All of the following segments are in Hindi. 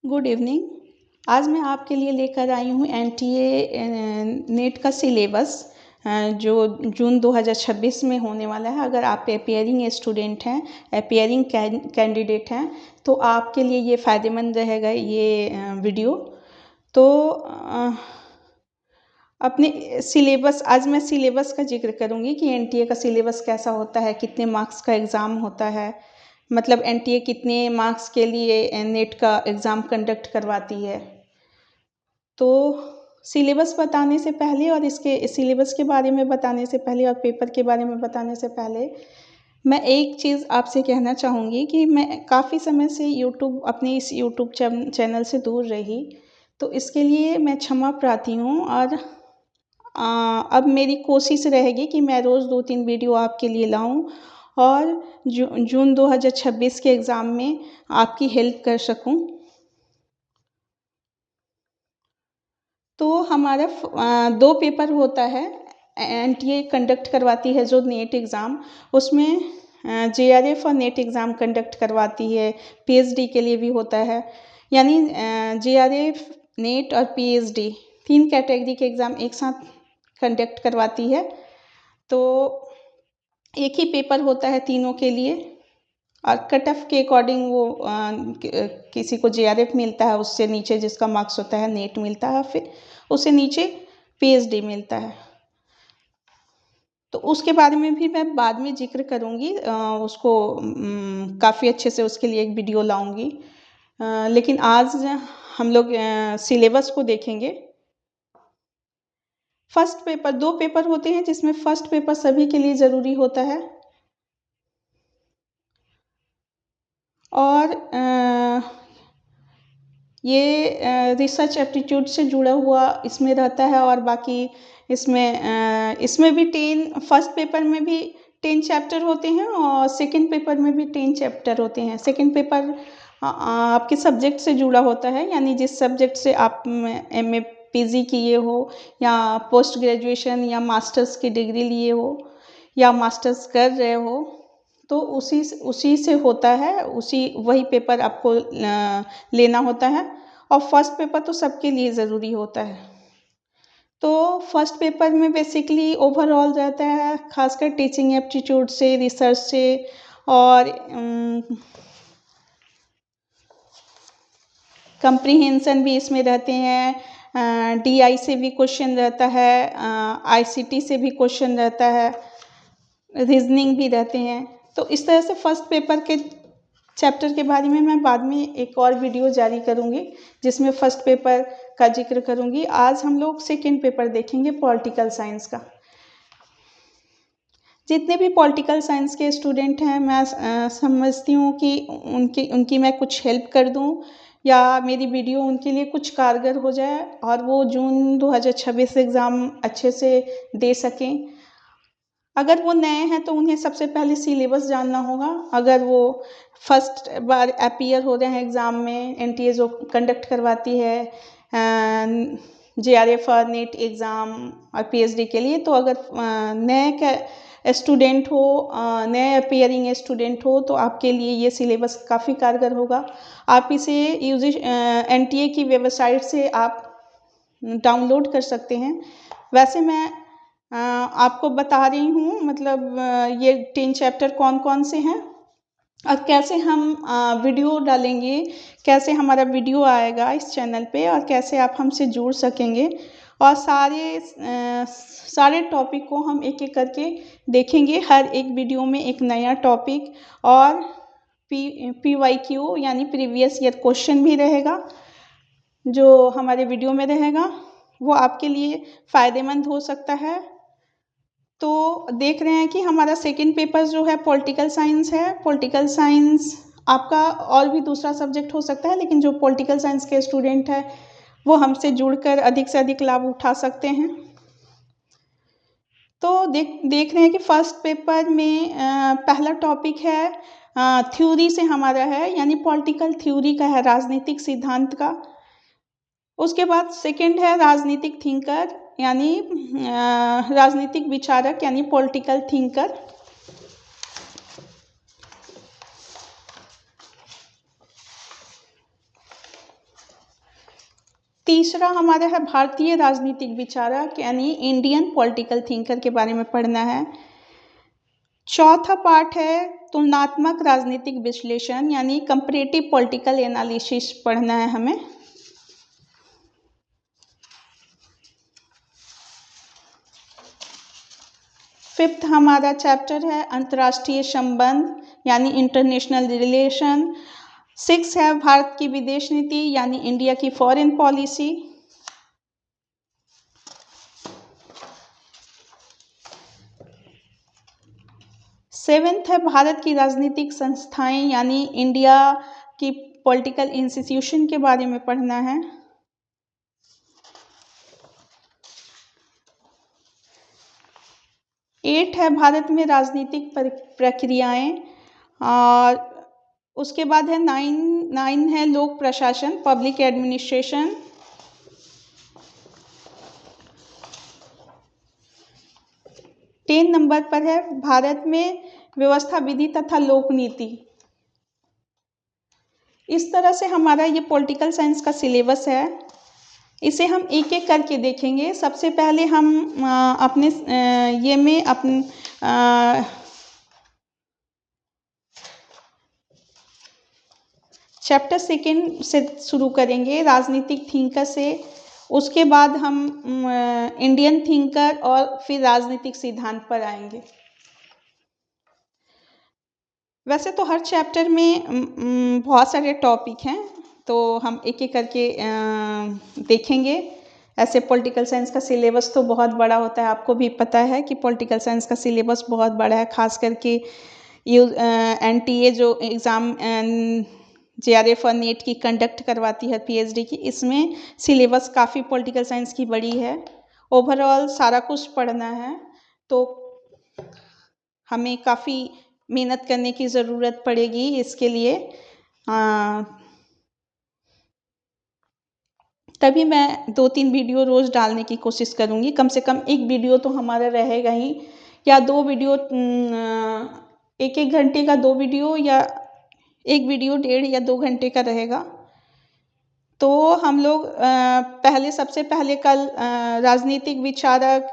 Good evening. आज मैं आपके लिए लेकर आई हूँ एनटीए नेट का सिलेबस जो जून 2026 में होने वाला है। अगर आप अपियरिंग स्टूडेंट हैं, अपियरिंग कैंडिडेट हैं, तो आपके लिए ये फ़ायदेमंद रहेगा ये वीडियो। तो अपने सिलेबस आज मैं सिलेबस का जिक्र करूँगी कि एनटीए का सिलेबस कैसा होता है, कितने मार्क्स का एग्ज़ाम होता है, मतलब एनटीए कितने मार्क्स के लिए नेट का एग्ज़ाम कंडक्ट करवाती है। तो सिलेबस बताने से पहले और इसके सिलेबस के बारे में बताने से पहले और पेपर के बारे में बताने से पहले मैं एक चीज़ आपसे कहना चाहूँगी कि मैं काफ़ी समय से अपने इस यूट्यूब चैनल से दूर रही, तो इसके लिए मैं क्षमा प्रार्थी हूँ। और अब मेरी कोशिश रहेगी कि मैं रोज़ 2-3 वीडियो आपके लिए लाऊँ और जून 2026 के एग्ज़ाम में आपकी हेल्प कर सकूँ। तो हमारा 2 पेपर होता है, एनटीए कंडक्ट करवाती है जो नेट एग्ज़ाम, उसमें जेआरएफ और नेट एग्ज़ाम कंडक्ट करवाती है। पीएचडी के लिए भी होता है, यानी जेआरएफ, नेट और पीएचडी 3 कैटेगरी के एग्ज़ाम एक साथ कंडक्ट करवाती है। तो एक ही पेपर होता है तीनों के लिए और कट ऑफ के अकॉर्डिंग वो किसी को जेआरएफ मिलता है, उससे नीचे जिसका मार्क्स होता है नेट मिलता है, फिर उससे नीचे पीएचडी मिलता है। तो उसके बारे में भी मैं बाद में जिक्र करूँगी, उसको काफ़ी अच्छे से उसके लिए एक वीडियो लाऊँगी। लेकिन आज हम लोग सिलेबस को देखेंगे। फर्स्ट पेपर 2 पेपर होते हैं जिसमें फर्स्ट पेपर सभी के लिए ज़रूरी होता है और ये रिसर्च एप्टीट्यूड से जुड़ा हुआ इसमें रहता है। और बाकी इसमें भी 10 फर्स्ट पेपर में भी 10 चैप्टर होते हैं और सेकंड पेपर में भी 10 चैप्टर होते हैं। सेकंड पेपर आपके सब्जेक्ट से जुड़ा होता है, यानी जिस सब्जेक्ट से आप एमए पीजी किए हो या पोस्ट ग्रेजुएशन या मास्टर्स की डिग्री लिए हो या मास्टर्स कर रहे हो, तो उसी से होता है, वही पेपर आपको लेना होता है। और फर्स्ट पेपर तो सबके लिए ज़रूरी होता है। तो फर्स्ट पेपर में बेसिकली ओवरऑल रहता है, खासकर टीचिंग एप्टीट्यूड से, रिसर्च से और कंप्रीहेंशन भी इसमें रहते हैं। डीआई से भी क्वेश्चन रहता है, आईसीटी से भी क्वेश्चन रहता है, रीजनिंग भी रहते हैं। तो इस तरह से फर्स्ट पेपर के चैप्टर के बारे में मैं बाद में एक और वीडियो जारी करूँगी जिसमें फर्स्ट पेपर का जिक्र करूँगी। आज हम लोग सेकेंड पेपर देखेंगे पॉलिटिकल साइंस का। जितने भी पॉलिटिकल साइंस के स्टूडेंट हैं, मैं समझती हूँ कि उनकी मैं कुछ हेल्प कर दूँ या मेरी वीडियो उनके लिए कुछ कारगर हो जाए और वो जून 2026 एग्ज़ाम अच्छे से दे सकें। अगर वो नए हैं तो उन्हें सबसे पहले सिलेबस जानना होगा। अगर वो फर्स्ट बार अपीयर हो रहे हैं एग्ज़ाम में, एनटीए जो कंडक्ट करवाती है जेआरएफ और नेट एग्ज़ाम और पीएचडी के लिए, तो अगर नए स्टूडेंट हो, नए अपीयरिंग स्टूडेंट हो, तो आपके लिए ये सिलेबस काफ़ी कारगर होगा। आप इसे एनटीए की वेबसाइट से आप डाउनलोड कर सकते हैं। वैसे मैं आपको बता रही हूँ, मतलब ये 10 चैप्टर कौन कौन से हैं और कैसे हम वीडियो डालेंगे, कैसे हमारा वीडियो आएगा इस चैनल पे और कैसे आप हमसे जुड़ सकेंगे। और सारे टॉपिक को हम एक एक करके देखेंगे। हर एक वीडियो में एक नया टॉपिक और PYQ यानी प्रीवियस ईयर क्वेश्चन भी रहेगा, जो हमारे वीडियो में रहेगा। वो आपके लिए फ़ायदेमंद हो सकता है। तो देख रहे हैं कि हमारा सेकंड पेपर जो है पॉलिटिकल साइंस है। पॉलिटिकल साइंस आपका और भी दूसरा सब्जेक्ट हो सकता है, लेकिन जो पॉलिटिकल साइंस के स्टूडेंट हैं वो हमसे जुड़कर अधिक से अधिक लाभ उठा सकते हैं। तो देख रहे हैं कि फर्स्ट पेपर में पहला टॉपिक है थ्योरी से हमारा है, यानी पॉलिटिकल थ्योरी का है, राजनीतिक सिद्धांत का। उसके बाद सेकंड है राजनीतिक थिंकर, यानी राजनीतिक विचारक, यानी पॉलिटिकल थिंकर। तीसरा हमारा है भारतीय राजनीतिक विचारक यानी इंडियन पॉलिटिकल थिंकर के बारे में पढ़ना है। चौथा पार्ट है तुलनात्मक राजनीतिक विश्लेषण यानी कंपैरेटिव पॉलिटिकल एनालिसिस पढ़ना है हमें। फिफ्थ हमारा चैप्टर है अंतर्राष्ट्रीय संबंध यानी इंटरनेशनल रिलेशन। सिक्स है भारत की विदेश नीति यानी इंडिया की फॉरेन पॉलिसी। सेवेंथ है भारत की राजनीतिक संस्थाएं यानी इंडिया की पॉलिटिकल इंस्टीट्यूशन के बारे में पढ़ना है। एट है भारत में राजनीतिक प्रक्रियाएं और उसके बाद है नाइन है लोक प्रशासन पब्लिक एडमिनिस्ट्रेशन। 10 नंबर पर है भारत में व्यवस्था विधि तथा लोक नीति। इस तरह से हमारा ये पॉलिटिकल साइंस का सिलेबस है। इसे हम एक एक करके देखेंगे। सबसे पहले हम अपने ये में अपने चैप्टर सेकेंड से शुरू करेंगे राजनीतिक थिंकर से। उसके बाद हम इंडियन थिंकर और फिर राजनीतिक सिद्धांत पर आएंगे। वैसे तो हर चैप्टर में बहुत सारे टॉपिक हैं तो हम एक एक करके देखेंगे। ऐसे पॉलिटिकल साइंस का सिलेबस तो बहुत बड़ा होता है, आपको भी पता है कि पॉलिटिकल साइंस का सिलेबस बहुत बड़ा है। खास करके NTA जो एग्ज़ाम JRF और नेट की कंडक्ट करवाती है PhD की, इसमें सिलेबस काफ़ी पॉलिटिकल साइंस की बड़ी है। ओवरऑल सारा कुछ पढ़ना है तो हमें काफ़ी मेहनत करने की ज़रूरत पड़ेगी इसके लिए। तभी मैं 2-3 वीडियो रोज़ डालने की कोशिश करूँगी। कम से कम एक वीडियो तो हमारा रहेगा ही, या 2 वीडियो 1-1 घंटे का 2 वीडियो, या एक वीडियो 1.5 या 2 घंटे का रहेगा। तो हम लोग पहले सबसे पहले कल राजनीतिक विचारक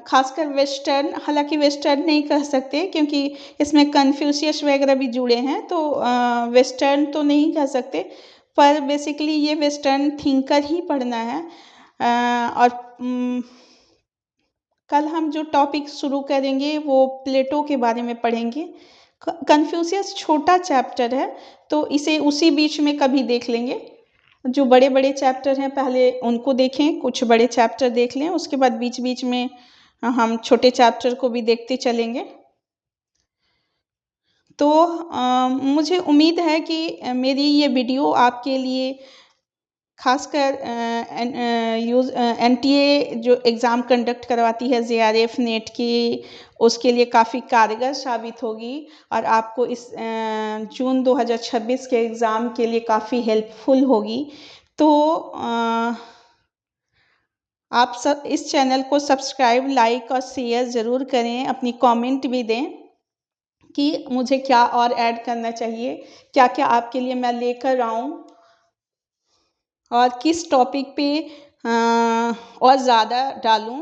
खासकर वेस्टर्न, हालांकि वेस्टर्न नहीं कह सकते क्योंकि इसमें कन्फ्यूशियस वगैरह भी जुड़े हैं, तो वेस्टर्न तो नहीं कह सकते, पर बेसिकली ये वेस्टर्न थिंकर ही पढ़ना है। और कल हम जो टॉपिक शुरू करेंगे वो प्लेटो के बारे में पढ़ेंगे। कन्फ्यूशियस छोटा चैप्टर है तो इसे उसी बीच में कभी देख लेंगे। जो बड़े बड़े चैप्टर हैं पहले उनको देखें, कुछ बड़े चैप्टर देख लें, उसके बाद बीच बीच में हम छोटे चैप्टर को भी देखते चलेंगे। तो मुझे उम्मीद है कि मेरी ये वीडियो आपके लिए खासकर NTA जो एग्ज़ाम कंडक्ट करवाती है JRF नेट की, उसके लिए काफ़ी कारगर साबित होगी और आपको इस जून 2026 के एग्ज़ाम के लिए काफ़ी हेल्पफुल होगी। तो आप सब इस चैनल को सब्सक्राइब, लाइक और शेयर ज़रूर करें। अपनी कमेंट भी दें कि मुझे क्या और ऐड करना चाहिए, क्या क्या आपके लिए मैं लेकर आऊँ और किस टॉपिक पे और ज़्यादा डालूँ।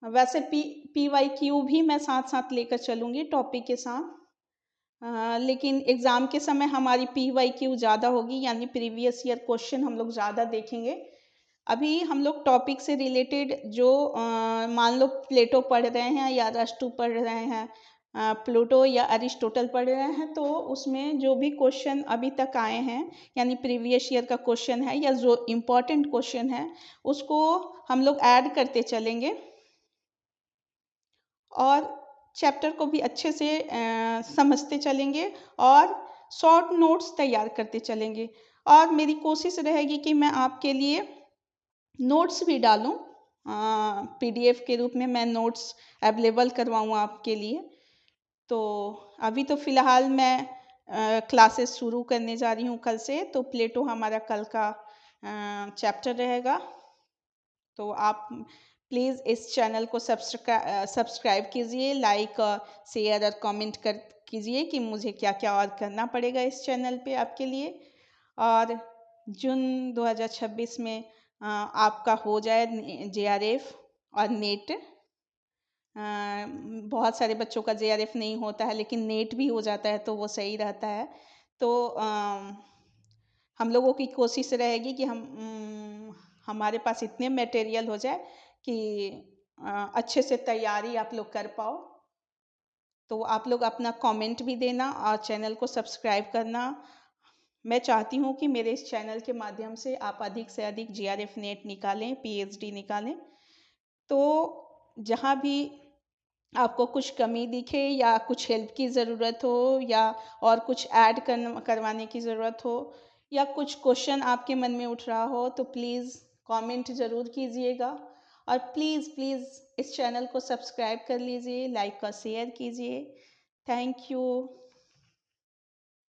वैसे PYQ भी मैं साथ साथ लेकर चलूँगी टॉपिक के साथ, लेकिन एग्ज़ाम के समय हमारी PYQ ज़्यादा होगी, यानी प्रीवियस ईयर क्वेश्चन हम लोग ज़्यादा देखेंगे। अभी हम लोग टॉपिक से रिलेटेड जो मान लो प्लेटो पढ़ रहे हैं या अरस्तु पढ़ रहे हैं, प्लूटो या अरिस्टोटल पढ़ रहे हैं, तो उसमें जो भी क्वेश्चन अभी तक आए हैं यानी प्रीवियस ईयर का क्वेश्चन है या जो इम्पोर्टेंट क्वेश्चन है उसको हम लोग ऐड करते चलेंगे और चैप्टर को भी अच्छे से समझते चलेंगे और शॉर्ट नोट्स तैयार करते चलेंगे। और मेरी कोशिश रहेगी कि मैं आपके लिए नोट्स भी डालूं, PDF के रूप में मैं नोट्स अवेलेबल करवाऊँ आपके लिए। तो अभी तो फ़िलहाल मैं क्लासेस शुरू करने जा रही हूँ कल से, तो प्लेटो हमारा कल का चैप्टर रहेगा। तो आप प्लीज़ इस चैनल को सब्सक्राइब कीजिए, लाइक शेयर और कमेंट कीजिए कि मुझे क्या क्या और करना पड़ेगा इस चैनल पे आपके लिए। और जून 2026 में आपका हो जाए JRF और नेट। बहुत सारे बच्चों का JRF नहीं होता है, लेकिन नेट भी हो जाता है तो वो सही रहता है। तो हम लोगों की कोशिश रहेगी कि हमारे पास इतने मटेरियल हो जाए कि अच्छे से तैयारी आप लोग कर पाओ। तो आप लोग अपना कमेंट भी देना और चैनल को सब्सक्राइब करना। मैं चाहती हूँ कि मेरे इस चैनल के माध्यम से आप अधिक से अधिक JRF नेट निकालें, PhD निकालें। तो जहाँ भी आपको कुछ कमी दिखे या कुछ हेल्प की ज़रूरत हो या और कुछ ऐड करवाने की ज़रूरत हो या कुछ क्वेश्चन आपके मन में उठ रहा हो तो प्लीज़ कमेंट ज़रूर कीजिएगा। और प्लीज़ प्लीज़ इस चैनल को सब्सक्राइब कर लीजिए, लाइक और शेयर कीजिए। Thank you.